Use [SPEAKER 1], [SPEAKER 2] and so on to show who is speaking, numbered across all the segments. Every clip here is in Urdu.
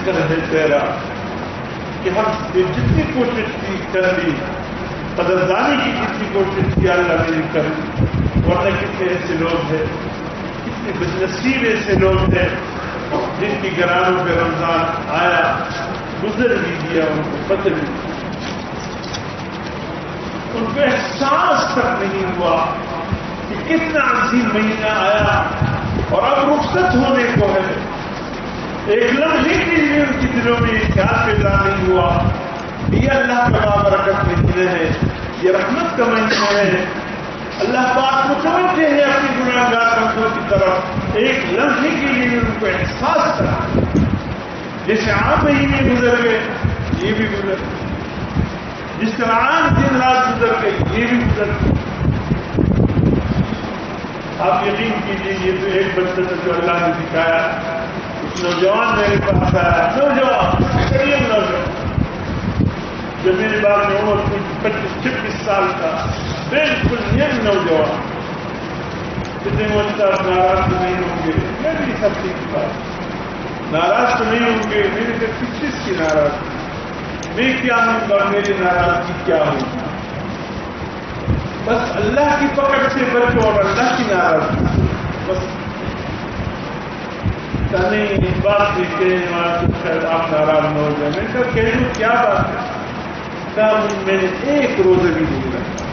[SPEAKER 1] گھر ہے تیرا کہ ہم نے جتنی کوشش کی کر لی، قدردانی کی جتنی کوشش کی اللہ نے کر لی، ورنہ کتنے ایسے لوگ ہیں، کتنے بدنصیب ایسے لوگ ہیں جن کی گھرانوں پہ رمضان آیا، گزر بھی دیا، ان کو پتہ بھی دیا، ان کو احساس تک نہیں ہوا کہ کتنا عظیم مہینہ آیا اور اب رخصت ہونے کو ہے۔ ایک لمحے کے لیے ان کے دلوں میں خیال پیدا نہیں ہوا کہ یہ اللہ کا بابرکت مہینہ ہے، یہ رحمت کا مہینہ ہے، اللہ پاک متوجہ ہے اپنی گناہ گار بندوں کی طرف۔ ایک لمحے کے لیے ان کو احساس کرا، جیسے عام مہینے گزر گئے یہ بھی گزر گئے، جس طرح عام دن رات گزر گئی یہ بھی گزر گئی۔ آپ یقین کیجیے یہ تو ایک بچہ تھا جو اللہ نے دکھایا، اس نوجوان میرے پاس آیا، نوجوان کریم نوجوان، جو میرے بعد میں عمر کچھ 25-26 سال کا، بالکل یہ نوجوان، کتنے مجھتا ناراض تو نہیں ہوں گے، میں بھی سب کے پاس ناراض تو نہیں ہوں گے، میرے سے کس کی ناراض، میں کیا ہوں گا، میری ناراضگی کیا ہوگی، بس اللہ کی پکڑ سے بچو اور اللہ کی ناراضگی بس۔ نہیں اس بات سے شاید آپ ناراض نہ ہو جائیں، میں کہا کہہ دوں کیا بات ہے، کہا میں نے ایک روزہ بھی نہیں رکھا،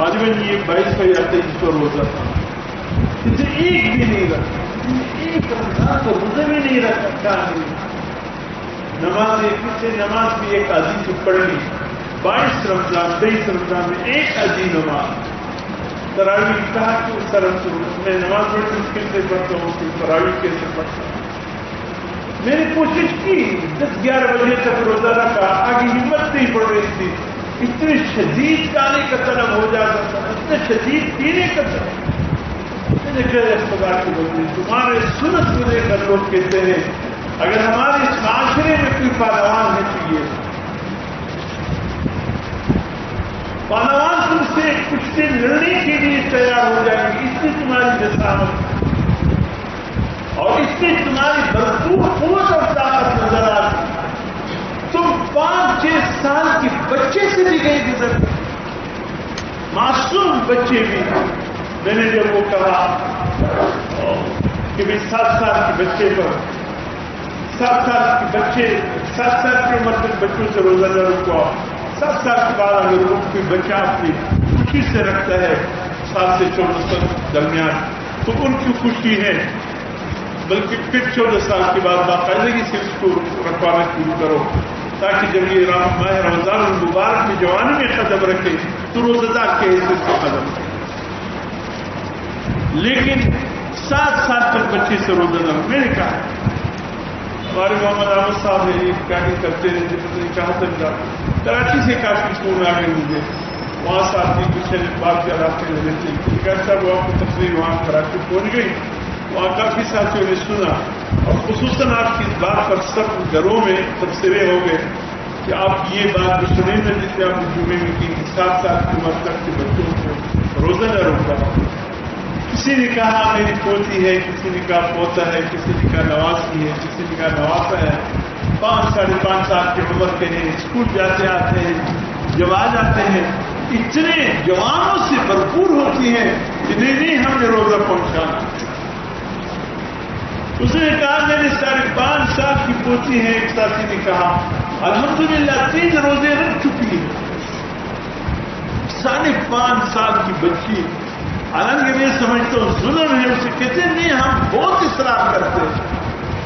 [SPEAKER 1] آج میں یہ 22 کا یا 23 کا روزہ تھا، اسے ایک بھی نہیں رکھا، ایک رمضان کا روزہ بھی نہیں رکھا، کیا نہیں نماز کسی نماز بھی ایک عظیم سے پڑھ لی، 22 رمضان 23 رمضان میں ایک عظیم نماز تراویح کہا کہ اس طرح میں نماز بڑی مشکل سے پڑھتا ہوں کہ تراویح کیسے پڑھتا ہوں، میں نے کوشش کی 10-11 بجے تک روزہ رکھا، آگے ہمت نہیں پڑ رہی تھی، اتنے شدید کھانے کا طلب ہو جاتا تھا، اتنے شدید پینے کا طلب، میں نے کہا خدا کی بندی تمہارے سنت کو لے کر لوگ کہتے ہیں اگر ہمارے اس معاشرے میں کوئی پہلوان ہے تو یہ پہلوان تم سے کچھ دن لڑنے کے لیے تیار ہو جائیں گے، اس میں تمہاری جسامت اور اس میں تمہاری بھرپور قوت اور طاقت نظر آتی، تم 5-6 سال کے بچے سے بھی گئے گزر، معصوم بچے بھی۔ میں نے جب وہ کہا کہ 7 سال کے بچے پر 7 سال کے بچے 7 سال کی عمر تک بچوں سے روزہ نہ رکھواؤ، 7 سال کے بعد اگر وہ کوئی بچہ اپنی خوشی سے رکھتا ہے 7 سے 14 سال درمیان تو ان کی خوشی ہے، بلکہ پھر 14 سال کے بعد باقاعدگی سے اس کو رکھوانا شروع کرو تاکہ جب یہ ماہ رمضان المبارک میں جوانی میں قدم رکھے تو روزہ دار کے حیثیت سے قدم رکھے۔ لیکن 7 سال تک بچے سے روزہ نہ، میں نے کہا ہمارے محمد احمد صاحب نے ایک گاڑی کرتے رہے جب کہا تھا کراچی سے کافی فون آ گئے مجھے، وہاں صاحب کی کچھ بات کے راستے میں رہتے کہا صاحب وہ آپ کی تصویر وہاں کراچی پہنچ گئی، وہاں کافی ساتھیوں نے سنا اور خصوصاً آپ کی اس بات پر سب گھروں میں تبصرے ہو گئے کہ آپ یہ بات جو سنیں نہ جسے آپ نے جمعے میں کی 7 سال کی عمر تک کے بچوں کو روزہ نہ روکا۔ کسی نے کہا میری پوتی ہے، کسی نے کہا پوتا ہے، کسی نے کہا نواسی ہے، کسی نے کہا نواسا ہے، 5-5.5 سال کی عمر کے ہیں، اسکول جاتے آتے ہیں، جب آ جاتے ہیں اتنے جوانوں سے بھرپور ہوتی ہیں کہ نہیں ہم نے روزہ پہنچانا۔ اس نے کہا میرے 5.5 سال کی پوتی ہے، ایک ساتھی نے کہا الحمدللہ 3 روزے رکھ چکی ہے، 5.5 سال کی بچی، حالانکہ میں سمجھتا ہوں ظلم ہے، اسے کہتے ہیں نہیں ہم بہت اصرار کرتے ہیں،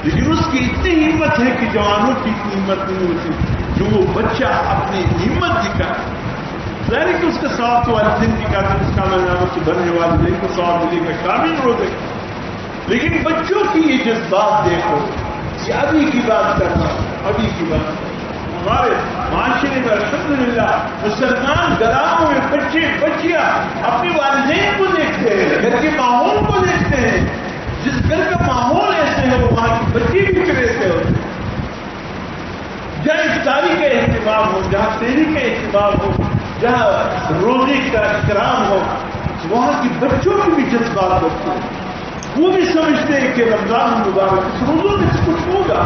[SPEAKER 1] لیکن اس کی اتنی ہمت ہے کہ جوانوں کی اتنی ہمت نہیں ہوتی جو وہ بچہ اپنی ہمت دکھائے۔ ظاہر ہے کہ اس کا ثواب تو والدین کی کہا اس کا نامت سے بھرنے والدین کو ثواب ملے گا کامل روزے، لیکن بچوں کی یہ جذبات دیکھو، یہ ابھی کی بات کرنا، ابھی کی بات ہمارے معاشرے میں الحمدللہ مسلمان گھرانوں میں بچے بچیاں اپنے والدین کو دیکھتے ہیں، گھر کے ماحول کو دیکھتے ہیں، جس گھر کا ماحول ایسے ہے وہاں کی بچے بھی پھر ایسے ہوتے ہیں، جہاں افطاری کا اہتمام ہو، جہاں سحری کا اہتمام ہو، جہاں روزے کا اکرام ہو، وہاں کی بچوں کی بھی جذبات ہوتے ہیں، وہ بھی سمجھتے ہیں کہ رمضان مبارک اس روزوں میں سے کچھ ہوگا.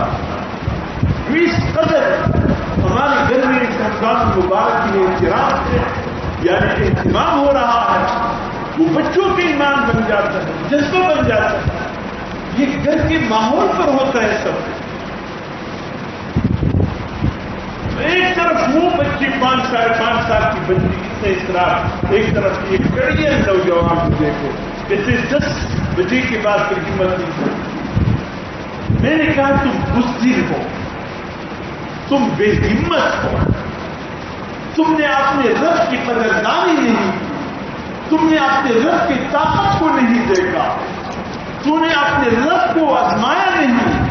[SPEAKER 1] اس قدر ہمارے گھر میں اس رمضان مبارک کے احترام سے یعنی اہتمام ہو رہا ہے، وہ بچوں کے ایمان بن جاتا ہے، جذبہ بن جاتا ہے. یہ گھر کے ماحول پر ہوتا ہے سب. ایک طرف وہ بچے 5 سال 5 سال کی بچی کتنے اصرار، ایک طرف یہ کڑی نوجوان کو دیکھو جیسے 10 بجے کے بعد پھر ہمت نہیں کرتی. میں نے کہا تم بزدل ہو، تم بے ہمت ہو، تم نے اپنے رب کی قدردانی نہیں کی، تم نے اپنے رب کی طاقت کو نہیں دیکھا، تم نے اپنے رب کو آزمایا نہیں.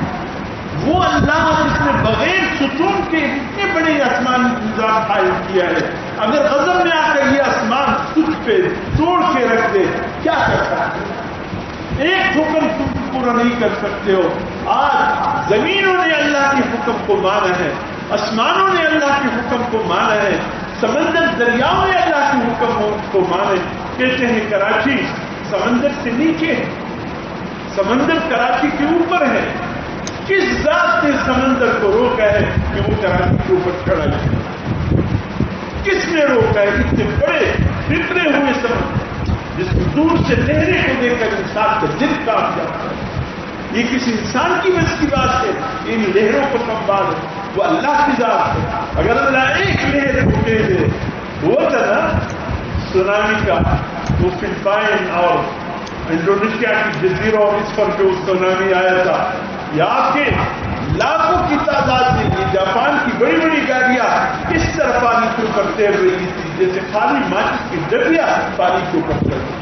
[SPEAKER 1] وہ اللہ جس نے بغیر ستون کے اتنے بڑے آسمان نظام قائم کیا ہے، اگر غضب میں آ کر یہ آسمان تجھ پہ توڑ کے رکھ دے کیا کرتا ہے؟ ایک حکم تم پورا نہیں کر سکتے ہو. آج زمینوں نے اللہ کے حکم کو مانا ہے، آسمانوں نے اللہ کے حکم کو مانا ہے، سمندر دریاؤں نے اللہ کے حکم کو مانا ہے. کہتے ہیں کراچی سمندر سے نیچے ہے، سمندر کراچی کے اوپر ہے. کس ذات نے سمندر کو روکا ہے کہ وہ کراچی کے اوپر کھڑا ہے؟ کس نے روکا ہے؟ اتنے بڑے بکھرے ہوئے سمندر جس کو دور سے لہریں کو دیکھ کر انسان کا دل کاپ جاتا ہے. یہ کسی انسان کی بس کی بات ہے ان لہروں کو سنبھال؟ وہ اللہ کی ذات ہے. اگر اللہ ایک لہر کو دے دے، وہ تھا نا سونامی کا، وہ فلپائن اور انڈونیشیا کی جزیروں اور اس پر جو سونامی آیا تھا، یا آپ کے لاکھوں کی تعداد میں یہ جاپان کی بڑی بڑی گاڑیاں کس طرح پانی کے اوپر تیر رہی تھی، جیسے خالی ماچس کی ڈبیاں پانی کے اوپر تیر رہی.